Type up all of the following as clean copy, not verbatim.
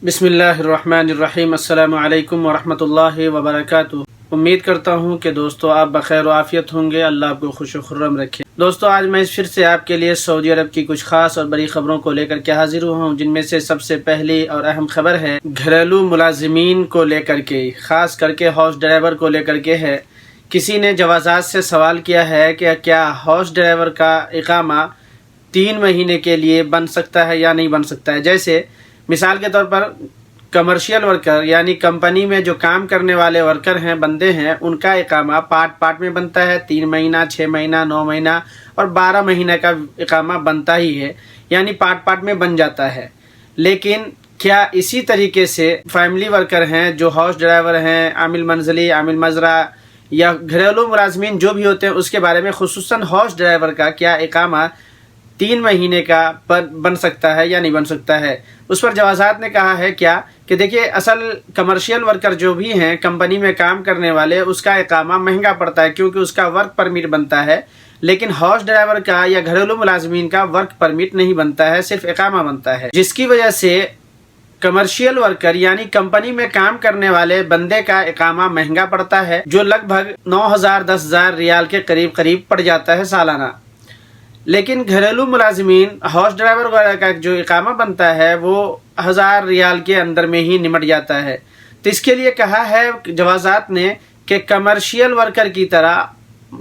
بسم اللہ الرحمن الرحیم۔ السلام علیکم ورحمۃ اللہ وبرکاتہ۔ امید کرتا ہوں کہ دوستو آپ بخیر و عافیت ہوں گے، اللہ آپ کو خوش و خرم رکھے۔ دوستو آج میں پھر سے آپ کے لیے سعودی عرب کی کچھ خاص اور بڑی خبروں کو لے کر کے حاضر ہوں، جن میں سے سب سے پہلی اور اہم خبر ہے گھریلو ملازمین کو لے کر کے، خاص کر کے ہاؤس ڈرائیور کو لے کر کے ہے۔ کسی نے جوازات سے سوال کیا ہے کہ کیا ہاؤس ڈرائیور کا اقامہ 3 مہینے کے لیے بن سکتا ہے یا نہیں بن سکتا ہے۔ جیسے مثال کے طور پر کمرشل ورکر یعنی کمپنی میں جو کام کرنے والے ورکر ہیں، بندے ہیں، ان کا اقامہ پارٹ میں بنتا ہے۔ 3 مہینہ، 6 مہینہ، 9 مہینہ اور 12 مہینہ کا اقامہ بنتا ہی ہے، یعنی پارٹ میں بن جاتا ہے۔ لیکن کیا اسی طریقے سے فیملی ورکر ہیں، جو ہاؤس ڈرائیور ہیں، عامل منزلی، عامل مزرعہ یا گھریلو ملازمین جو بھی ہوتے ہیں، اس کے بارے میں خصوصاً ہاؤس ڈرائیور کا کیا اقامہ 3 مہینے کا بن سکتا ہے یا نہیں بن سکتا ہے؟ اس پر جوازات نے کہا ہے کیا کہ دیکھیے، اصل کمرشل ورکر جو بھی ہیں، کمپنی میں کام کرنے والے، اس کا اقامہ مہنگا پڑتا ہے کیونکہ اس کا ورک پرمٹ بنتا ہے، لیکن ہاؤس ڈرائیور کا یا گھریلو ملازمین کا ورک پرمٹ نہیں بنتا ہے، صرف اقامہ بنتا ہے، جس کی وجہ سے کمرشل ورکر یعنی کمپنی میں کام کرنے والے بندے کا اقامہ مہنگا پڑتا ہے، جو لگ بھگ 9,000 10,000 ریال کے قریب پڑ جاتا ہے سالانہ۔ لیکن گھریلو ملازمین ہاؤس ڈرائیور وغیرہ کا جو اقامہ بنتا ہے وہ 1,000 ریال کے اندر میں ہی نمٹ جاتا ہے۔ تو اس کے لیے کہا ہے جوازات نے کہ کمرشل ورکر کی طرح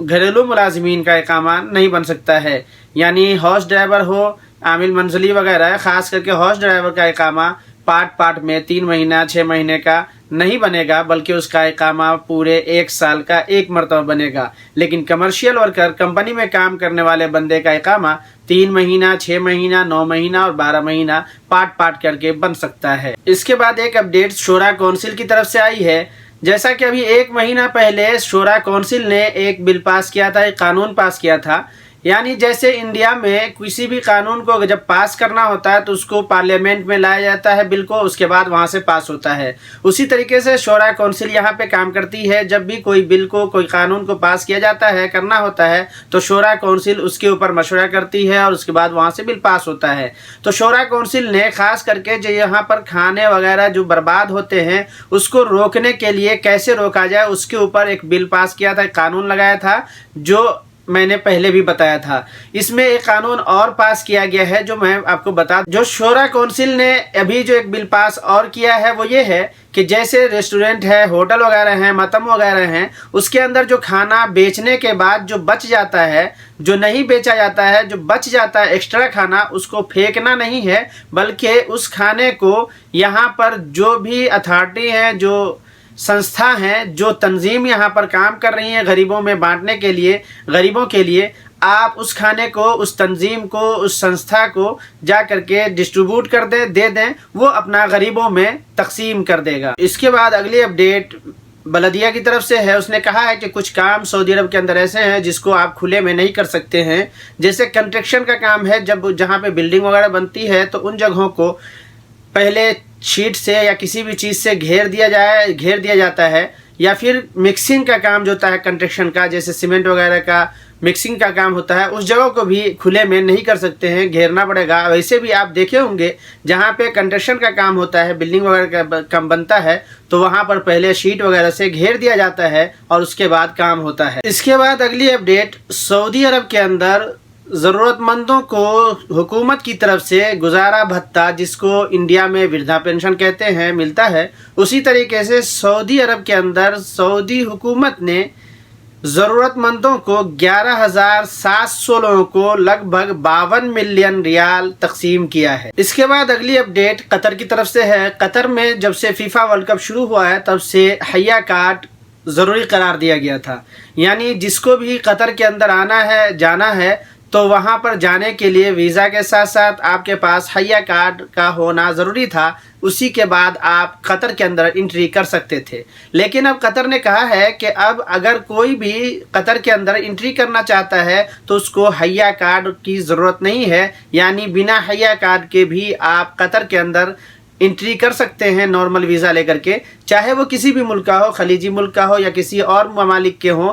گھریلو ملازمین کا اقامہ نہیں بن سکتا ہے، یعنی ہاؤس ڈرائیور ہو، عامل منزلی وغیرہ، خاص کر کے ہاؤس ڈرائیور کا اقامہ پارٹ میں 3 مہینہ 6 مہینے کا نہیں بنے گا، بلکہ اس کا اقامہ پورے 1 سال کا ایک مرتبہ بنے گا۔ لیکن کمرشل ورکر کمپنی میں کام کرنے والے بندے کا اقامہ 3 مہینہ 6 مہینہ 9 مہینہ اور 12 مہینہ پارٹ کر کے بن سکتا ہے۔ اس کے بعد ایک اپڈیٹ شورا کونسل کی طرف سے آئی ہے۔ جیسا کہ ابھی 1 مہینہ پہلے شورا کونسل نے ایک بل پاس کیا تھا، ایک قانون پاس کیا تھا، یعنی جیسے انڈیا میں کسی بھی قانون کو جب پاس کرنا ہوتا ہے تو اس کو پارلیمنٹ میں لایا جاتا ہے بل کو، اس کے بعد وہاں سے پاس ہوتا ہے، اسی طریقے سے شورا کونسل یہاں پہ کام کرتی ہے۔ جب بھی کوئی بل کو، کوئی قانون کو پاس کیا جاتا ہے، کرنا ہوتا ہے، تو شورا کونسل اس کے اوپر مشورہ کرتی ہے اور اس کے بعد وہاں سے بل پاس ہوتا ہے۔ تو شورا کونسل نے خاص کر کے جو یہاں پر کھانے وغیرہ جو برباد ہوتے ہیں، اس کو روکنے کے لیے کیسے روکا جائے، اس کے اوپر ایک بل پاس کیا تھا، ایک قانون لگایا تھا، جو میں نے پہلے بھی بتایا تھا۔ اس میں ایک قانون اور پاس کیا گیا ہے جو میں آپ کو بتا جو شورا کونسل نے ابھی جو ایک بل پاس اور کیا ہے وہ یہ ہے کہ جیسے ریسٹورنٹ ہے، ہوٹل وغیرہ ہیں، مطعم وغیرہ ہیں، اس کے اندر جو کھانا بیچنے کے بعد جو بچ جاتا ہے، جو نہیں بیچا جاتا ہے، جو بچ جاتا ہے ایکسٹرا کھانا، اس کو پھینکنا نہیں ہے، بلکہ اس کھانے کو یہاں پر جو بھی اتھارٹی ہیں، جو سنستھا ہیں، جو تنظیم یہاں پر کام کر رہی ہیں غریبوں میں بانٹنے کے لیے، غریبوں کے لیے، آپ اس کھانے کو، اس تنظیم کو، اس سنستھا کو جا کر کے ڈسٹریبیوٹ کر دے دیں، وہ اپنا غریبوں میں تقسیم کر دے گا۔ اس کے بعد اگلی اپڈیٹ بلدیہ کی طرف سے ہے۔ اس نے کہا ہے کہ کچھ کام سعودی عرب کے اندر ایسے ہیں جس کو آپ کھلے میں نہیں کر سکتے ہیں، جیسے کنسٹرکشن کا کام ہے، جہاں پہ بلڈنگ وغیرہ بنتی ہے تو ان جگہوں کو پہلے شیٹ سے یا کسی بھی چیز سے گھیر دیا جاتا ہے، یا پھر مکسنگ کا کام جو ہوتا ہے کنسٹرکشن کا، جیسے سیمنٹ وغیرہ کا مکسنگ کا کام ہوتا ہے، اس جگہ کو بھی کھلے میں نہیں کر سکتے ہیں، گھیرنا پڑے گا۔ ویسے بھی آپ دیکھے ہوں گے جہاں پہ کنسٹرکشن کا کام ہوتا ہے، بلڈنگ وغیرہ کا کام بنتا ہے، تو وہاں پر پہلے شیٹ وغیرہ سے گھیر دیا جاتا ہے اور اس کے بعد کام ہوتا ہے۔ اس کے بعد اگلی اپڈیٹ، سعودی عرب کے اندر ضرورت مندوں کو حکومت کی طرف سے گزارا بھتہ، جس کو انڈیا میں وردھا پینشن کہتے ہیں، ملتا ہے، اسی طریقے سے سعودی عرب کے اندر سعودی حکومت نے ضرورت مندوں کو 11,700 لوگوں کو لگ بھگ 52 ملین ریال تقسیم کیا ہے۔ اس کے بعد اگلی اپڈیٹ قطر کی طرف سے ہے۔ قطر میں جب سے فیفا ورلڈ کپ شروع ہوا ہے تب سے حیا کارڈ ضروری قرار دیا گیا تھا، یعنی جس کو بھی قطر کے اندر آنا ہے، جانا ہے، تو وہاں پر جانے کے لیے ویزا کے ساتھ ساتھ آپ کے پاس حیا کارڈ کا ہونا ضروری تھا، اسی کے بعد آپ قطر کے اندر انٹری کر سکتے تھے۔ لیکن اب قطر نے کہا ہے کہ اب اگر کوئی بھی قطر کے اندر انٹری کرنا چاہتا ہے تو اس کو حیا کارڈ کی ضرورت نہیں ہے، یعنی بنا حیا کارڈ کے بھی آپ قطر کے اندر انٹری کر سکتے ہیں نارمل ویزا لے کر کے، چاہے وہ کسی بھی ملک کا ہو، خلیجی ملک کا ہو یا کسی اور ممالک کے ہوں،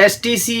STC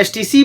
STC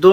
2